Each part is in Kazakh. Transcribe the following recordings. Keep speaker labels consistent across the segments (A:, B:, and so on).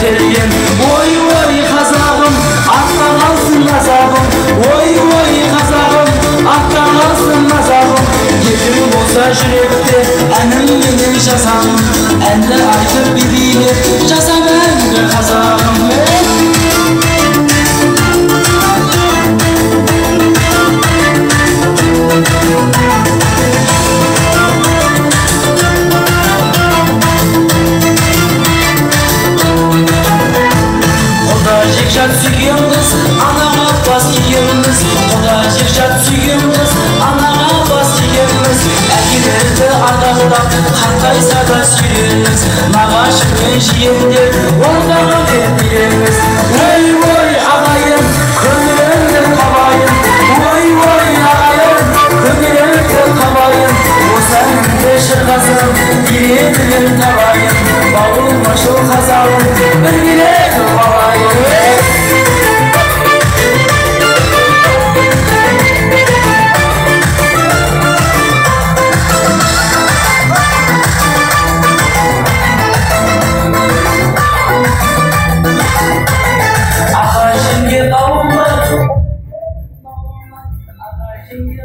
A: көтерген. Ой ой қазағым, артта қалсын азабым. Ой ой қазағым, артта қалсын азабым. Ертең болса жүректе әнім менен жазамын. Әнді айтып билеп жазам әнді қазағым. Жекжат сүйген қыз, анаға бас кигенбіз. Құда жекжат сүйген қыз, анаға бас кигенбіз. Әкелерді ардақтап, қартайса да сүйреміз. Нағашы мен жиендер, ордаға бермейміз. Ой ой ағайын, көңіліңді қабайын. Ой ой ағайын, көңіліңді қабайын. Осы әнімді шырқасам, билетілер табайын. Бауырыма жол қазағым, бір билет алайын.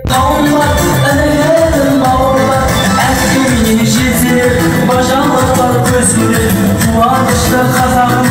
A: Tağım var, önelerim bağlar. Erkeğin jizilir, bacalar var gözleri. Duvarışta kazağım.